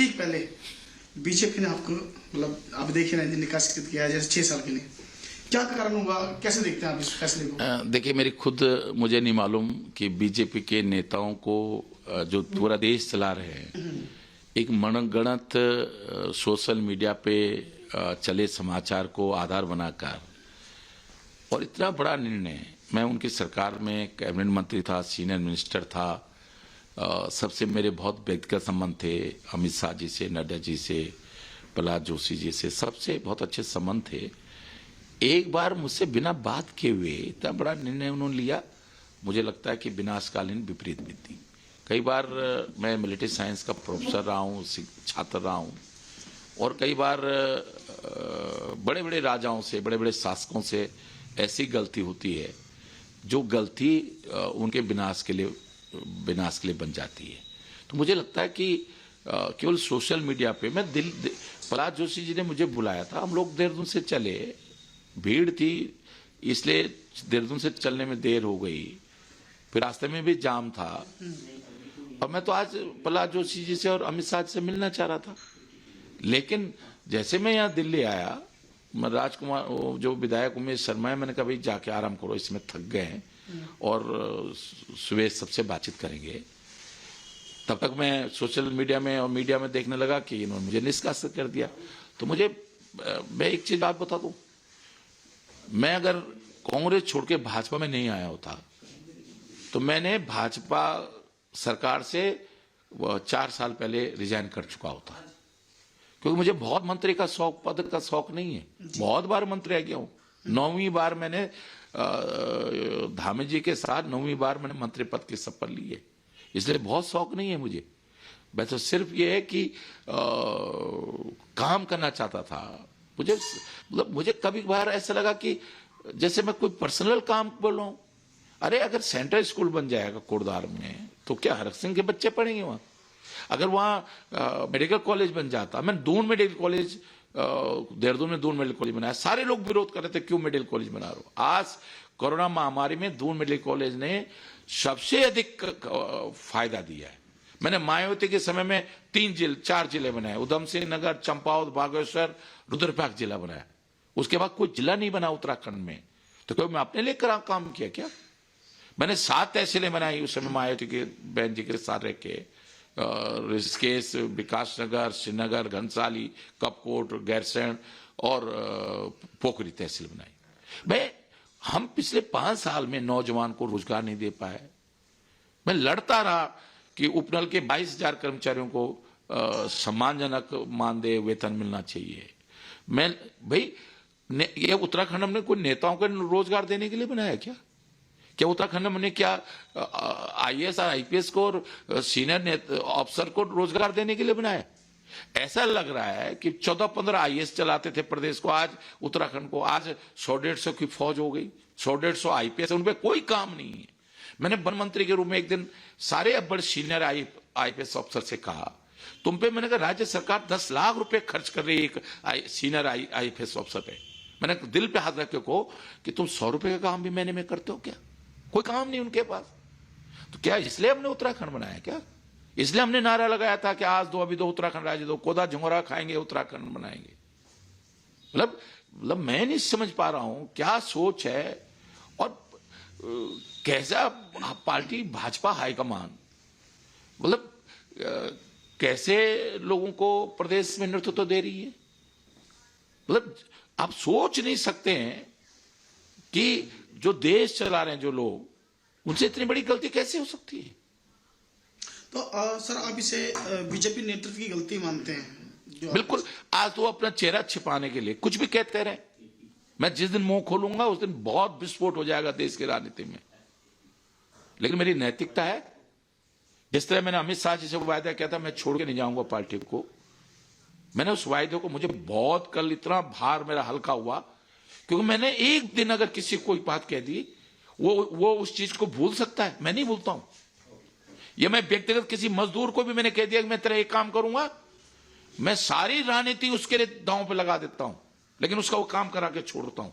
ठीक पहले बीजेपी ने आपको मतलब आप देखिए ना निष्कासित किया जैसे 6 साल के लिए, क्या कारण हुआ, कैसे देखते हैं आप इस फैसले को? देखिए मेरी खुद मुझे नहीं मालूम कि बीजेपी के नेताओं को जो पूरा देश चला रहे हैं एक मनगणत सोशल मीडिया पे चले समाचार को आधार बनाकर और इतना बड़ा निर्णय, मैं उनकी सरकार में कैबिनेट मंत्री था, सीनियर मिनिस्टर था, सबसे मेरे बहुत व्यक्तिगत संबंध थे, अमित शाह जी से, नड्डा जी से, प्रहलाद जोशी जी से, सबसे बहुत अच्छे संबंध थे। एक बार मुझसे बिना बात किए हुए इतना बड़ा निर्णय उन्होंने लिया, मुझे लगता है कि विनाशकालीन विपरीत नीति। कई बार मैं मिलिट्री साइंस का प्रोफेसर रहा हूँ, छात्र रहा हूँ, और कई बार बड़े बड़े राजाओं से, बड़े बड़े शासकों से ऐसी गलती होती है जो गलती उनके विनाश के लिए बन जाती है। तो मुझे लगता है कि केवल सोशल मीडिया पे मैं प्रहलाद जोशी जी ने मुझे बुलाया था, हम लोग देहरादून से चले, भीड़ थी इसलिए देहरादून से चलने में देर हो गई, फिर रास्ते में भी जाम था, और मैं तो आज प्रहलाद जोशी जी से और अमित शाह से मिलना चाह रहा था। लेकिन जैसे मैं यहाँ दिल्ली आया, मैं राजकुमार जो विधायक उमेश शर्मा है, मैंने कहा भाई जाके आराम करो, इसमें थक गए हैं और सुबह सबसे बातचीत करेंगे। तब तक मैं सोशल मीडिया में और मीडिया में देखने लगा कि इन्होंने मुझे निष्कासित कर दिया। तो मैं एक चीज बात बता दूं, मैं अगर कांग्रेस छोड़ के भाजपा में नहीं आया होता तो मैंने भाजपा सरकार से 4 साल पहले रिजाइन कर चुका होता, क्योंकि मुझे बहुत मंत्री का शौक, पद का शौक नहीं है। बहुत बार मंत्री आ गया हूं, 9वीं बार मैंने धामी जी के साथ 9वीं बार मैंने मंत्री पद की शपथ ली है, इसलिए बहुत शौक नहीं है मुझे। मैं तो सिर्फ ये है कि काम करना चाहता था। मुझे कभी बार ऐसा लगा कि जैसे मैं कोई पर्सनल काम बोल रहा हूं। अरे अगर सेंट्रल स्कूल बन जाएगा कोटद्वार में तो क्या हरक सिंह के बच्चे पढ़ेंगे वहां? अगर वहां मेडिकल कॉलेज बन जाता, मैं दून मेडिकल कॉलेज, देहरादून में दून मेडिकल कॉलेज बनाया, सारे लोग विरोध कर रहे थे क्यों मेडिकल कॉलेज बना रहे हो। आज कोरोना महामारी में दून मेडिकल कॉलेज ने सबसे अधिक फायदा दिया है। मैंने मायावती के समय में 4 जिले बनाए, उधम सिंह नगर, चंपावत, बागेश्वर, रुद्रप्रयाग जिला बनाया। उसके बाद कोई जिला नहीं बना उत्तराखंड में। तो कोई मैं अपने लिए काम किया क्या? मैंने 7 तहसीलें बनाई उस समय मायावती के बहन जी के साथ रह के, ऋषिकेश, विकास नगर, श्रीनगर, घनसाली, कपकोट, गैरसैंण और पोखरी तहसील बनाई। हम पिछले 5 साल में नौजवान को रोजगार नहीं दे पाए। मैं लड़ता रहा कि उपनल के 22,000 कर्मचारियों को सम्मानजनक मानदेय वेतन मिलना चाहिए। ये उत्तराखंड हमने कोई नेताओं को रोजगार देने के लिए बनाया क्या? क्या उत्तराखंड में क्या आईएएस और आईपीएस को और सीनियर अफसर को रोजगार देने के लिए बनाया? ऐसा लग रहा है कि 14-15 आईएएस चलाते थे प्रदेश को, आज उत्तराखंड को, आज 100-150 की फौज हो गई, 100-150 आईपीएस, उनपे कोई काम नहीं है। मैंने वन मंत्री के रूप में एक दिन सारे बड़े सीनियर आईपीएस अफसर से कहा, तुम पे, मैंने कहा राज्य सरकार 10 लाख रुपए खर्च कर रही है एक सीनियर आईपीएस अफसर पे। मैंने दिल पे हाथ रख के कहो कि तुम 100 रुपए का काम भी महीने में करते हो क्या? कोई काम नहीं उनके पास। तो क्या इसलिए हमने उत्तराखंड बनाया क्या? इसलिए हमने नारा लगाया था कि आज दो, अभी दो, उत्तराखंड राज्य दो, कोदा झुंगरा खाएंगे, उत्तराखंड बनाएंगे। मतलब मैं नहीं समझ पा रहा हूं क्या सोच है और कैसा पार्टी भाजपा हाईकमान, मतलब कैसे लोगों को प्रदेश में नेतृत्व दे रही है। मतलब आप सोच नहीं सकते हैं कि जो देश चला रहे हैं जो लोग, उनसे इतनी बड़ी गलती कैसे हो सकती है? तो सर आप इसे बीजेपी नेतृत्व की गलती मानते हैं? बिल्कुल। आज तो अपना चेहरा छिपाने के लिए कुछ भी कहते रहे। मैं जिस दिन मुंह खोलूंगा उस दिन बहुत विस्फोट हो जाएगा देश की राजनीति में। लेकिन मेरी नैतिकता है, जिस तरह मैंने अमित शाह जी से वायदा किया था मैं छोड़ के नहीं जाऊंगा पार्टी को, मैंने उस वायदे को, मुझे बहुत कल इतना भार मेरा हल्का हुआ, क्योंकि मैंने एक दिन अगर किसी को कोई बात कह दी, वो उस चीज को भूल सकता है, मैं नहीं भूलता हूं। ये मैं व्यक्तिगत किसी मजदूर को भी मैंने कह दिया कि मैं तेरा एक काम करूंगा, मैं सारी राजनीति उसके लिए दांव पे लगा देता हूं, लेकिन उसका वो काम करा के छोड़ता हूं।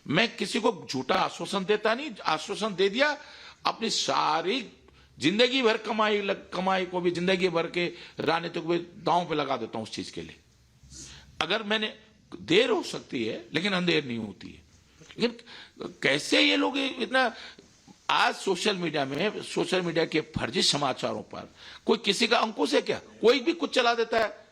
मैं किसी को झूठा आश्वासन देता नहीं, आश्वासन दे दिया, अपनी सारी जिंदगी भर कमाई को भी जिंदगी भर के राजनीति को भी दांव पे लगा देता हूं उस चीज के लिए। अगर मैंने देर हो सकती है लेकिन अंधेर नहीं होती है। लेकिन कैसे ये लोग इतना आज सोशल मीडिया के फर्जी समाचारों पर कोई किसी का अंकुश है क्या? कोई भी कुछ चला देता है।